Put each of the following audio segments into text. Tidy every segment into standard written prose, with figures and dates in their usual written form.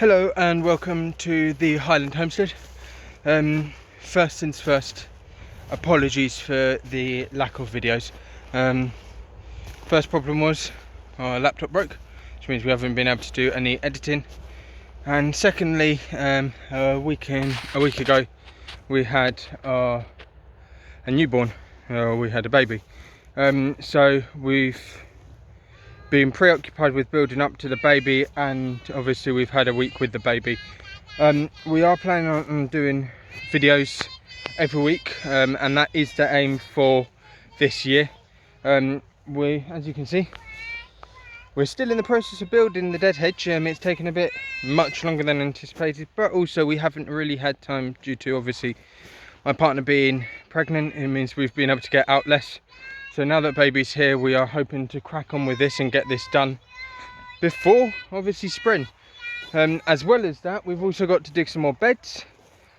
Hello and welcome to the Highland Homestead. First things first, apologies for the lack of videos. First problem was our laptop broke, which means we haven't been able to do any editing. And secondly, a week ago we had a newborn. We had a baby. So we've been preoccupied with building up to the baby, and obviously we've had a week with the baby. We are planning on doing videos every week, and that is the aim for this year. As you can see, we're still in the process of building the dead hedge. It's taken a bit much longer than anticipated, but also we haven't really had time due to obviously my partner being pregnant. It means we've been able to get out less. So now that baby's here, we are hoping to crack on with this and get this done before obviously spring. As well as that, we've also got to dig some more beds.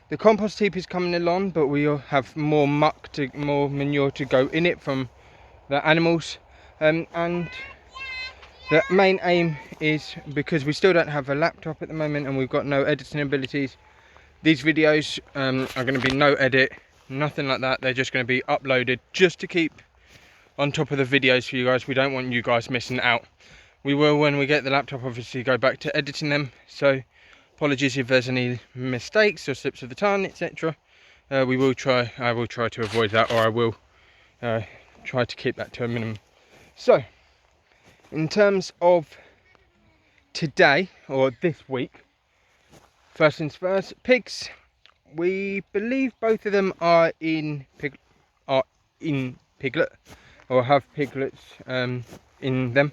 The compost heap is coming along, but we have more more manure to go in it from the animals. And the main aim is, because we still don't have a laptop at the moment and we've got no editing abilities, these videos are going to be no edit, nothing like that. They're just going to be uploaded just to keep on top of the videos for you guys. We don't want you guys missing out. We will, when we get the laptop, obviously go back to editing them, so apologies if there's any mistakes or slips of the tongue, etc. I will try to avoid that, or I will try to keep that to a minimum. So in terms of today, or this week, first things first, pigs. We believe both of them are in piglet, or have piglets in them.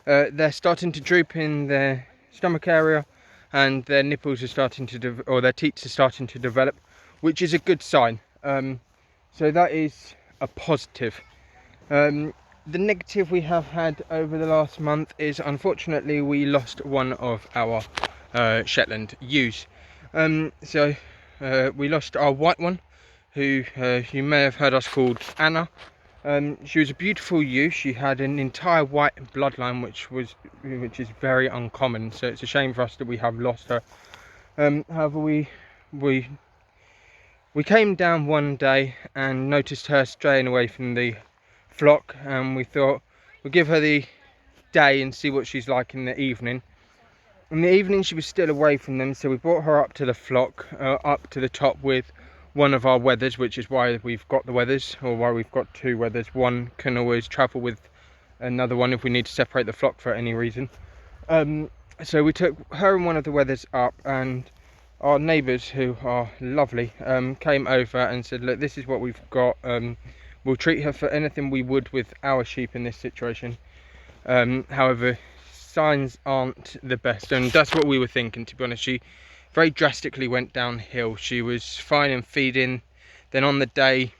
They're starting to droop in their stomach area, and their nipples are starting to or their teats are starting to develop, which is a good sign. So that is a positive. The negative we have had over the last month is, unfortunately, we lost one of our Shetland ewes. We lost our white one, who you may have heard us called Anna. She was a beautiful ewe. She had an entire white bloodline, which is very uncommon. So it's a shame for us that we have lost her. However, we came down one day and noticed her straying away from the flock, and we thought we'll give her the day and see what she's like in the evening. In the evening, she was still away from them, so we brought her up to the flock, up to the top with one of our wethers, which is why we've got the wethers, or why we've got two wethers. One can always travel with another one if we need to separate the flock for any reason. So we took her and one of the wethers up, and our neighbours, who are lovely, came over and said, look, this is what we've got. We'll treat her for anything we would with our sheep in this situation. However, signs aren't the best, and that's what we were thinking, to be honest. She very drastically went downhill. She was fine and feeding, then on the day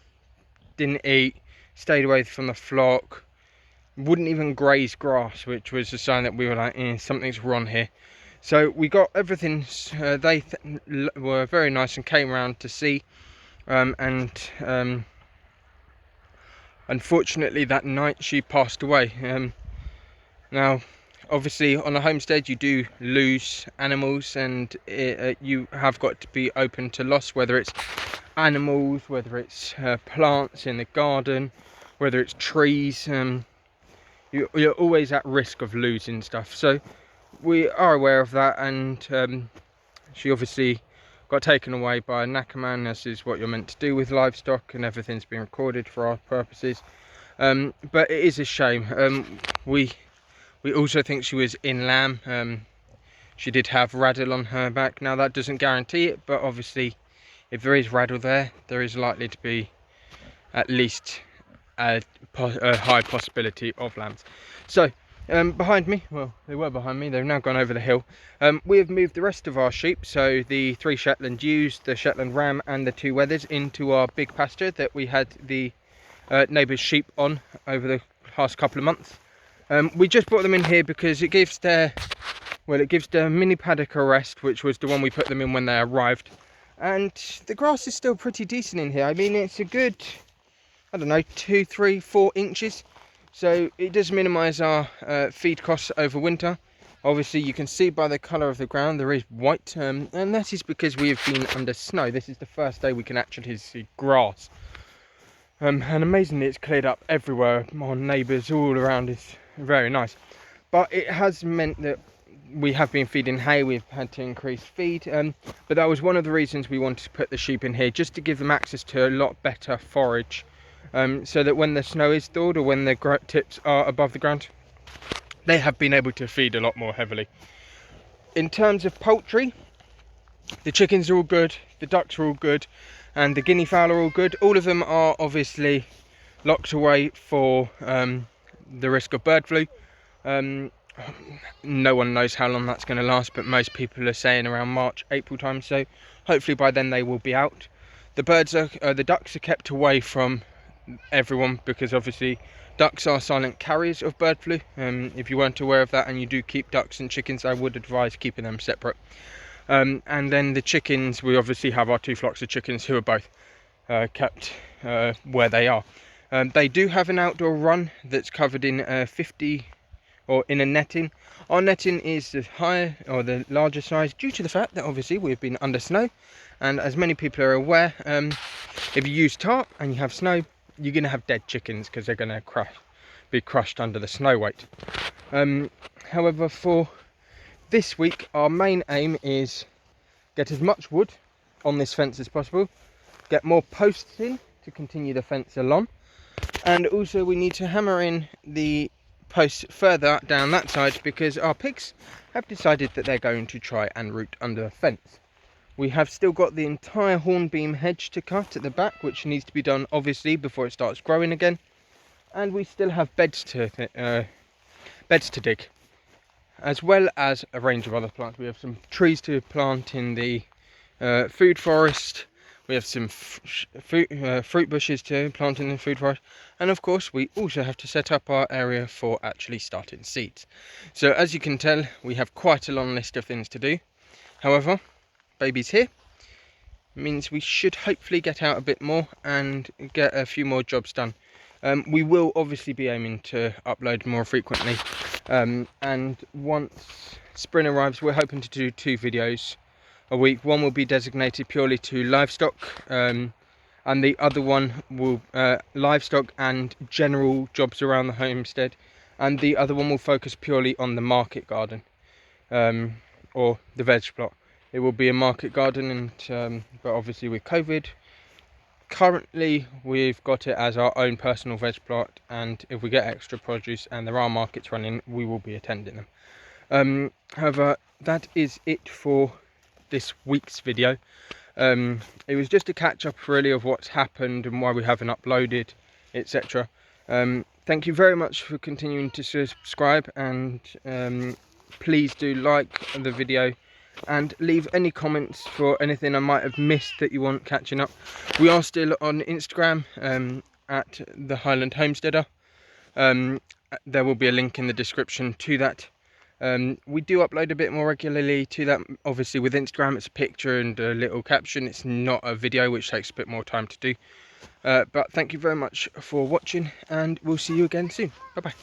didn't eat, stayed away from the flock, wouldn't even graze grass, which was a sign that we were like, something's wrong here. So we got everything. They were very nice and came around to see, and unfortunately that night she passed away. Now obviously on a homestead you do lose animals, and you have got to be open to loss, whether it's animals, whether it's plants in the garden, whether it's trees. You're always at risk of losing stuff, so we are aware of that. And she obviously got taken away by a knackerman, as is what you're meant to do with livestock, and everything's been recorded for our purposes. But it is a shame. We also think she was in lamb. She did have raddle on her back. Now that doesn't guarantee it, but obviously if there is raddle there is likely to be at least a high possibility of lambs. So behind me, well, they were behind me, they've now gone over the hill. We have moved the rest of our sheep, so the 3 Shetland ewes, the Shetland ram and the 2 wethers, into our big pasture that we had the neighbour's sheep on over the past couple of months. We just brought them in here because it gives their mini paddock a rest, which was the one we put them in when they arrived. And the grass is still pretty decent in here. I mean, it's a good, I don't know, 2, 3, 4 inches. So it does minimise our feed costs over winter. Obviously you can see by the colour of the ground there is white, and that is because we have been under snow. This is the first day we can actually see grass. And amazingly it's cleared up everywhere. My neighbours all around is very nice. But it has meant that we have been feeding hay, we've had to increase feed, but that was one of the reasons we wanted to put the sheep in here, just to give them access to a lot better forage, so that when the snow is thawed or when the tips are above the ground, they have been able to feed a lot more heavily. In terms of poultry, the chickens are all good, the ducks are all good, and the guinea fowl are all good. All of them are obviously locked away for the risk of bird flu. No one knows how long that's going to last, but most people are saying around March, April time, so hopefully by then they will be out. The ducks are kept away from everyone, because obviously ducks are silent carriers of bird flu. If you weren't aware of that and you do keep ducks and chickens, I would advise keeping them separate. And then the chickens, we obviously have our 2 flocks of chickens who are both kept where they are. They do have an outdoor run that's covered in 50 or in a netting. Our netting is the higher or the larger size due to the fact that obviously we've been under snow, and as many people are aware, if you use tarp and you have snow, you're going to have dead chickens because they're going to be crushed under the snow weight. However, for this week our main aim is get as much wood on this fence as possible, get more posts in to continue the fence along, and also we need to hammer in the posts further down that side because our pigs have decided that they're going to try and root under the fence. We have still got the entire hornbeam hedge to cut at the back, which needs to be done obviously before it starts growing again, and we still have beds to dig, as well as a range of other plants. We have some trees to plant in the food forest. We have some fruit bushes to plant in the food forest. And of course, we also have to set up our area for actually starting seeds. So as you can tell, we have quite a long list of things to do. However, baby's here. Means we should hopefully get out a bit more and get a few more jobs done. We will obviously be aiming to upload more frequently. And once spring arrives, we're hoping to do 2 videos a week. One will be designated purely to livestock, and the other one will livestock and general jobs around the homestead, and the other one will focus purely on the market garden, or the veg plot. It will be a market garden, and but obviously with COVID, currently we've got it as our own personal veg plot, and if we get extra produce and there are markets running, we will be attending them. However, that is it for this week's video. It was just a catch up really of what's happened and why we haven't uploaded, etc. Thank you very much for continuing to subscribe, and please do like the video and leave any comments for anything I might have missed that you want catching up. We are still on Instagram at the Highland Homesteader. There will be a link in the description to that. We do upload a bit more regularly to that. Obviously with Instagram it's a picture and a little caption, it's not a video, which takes a bit more time to do. But thank you very much for watching, and we'll see you again soon. Bye bye.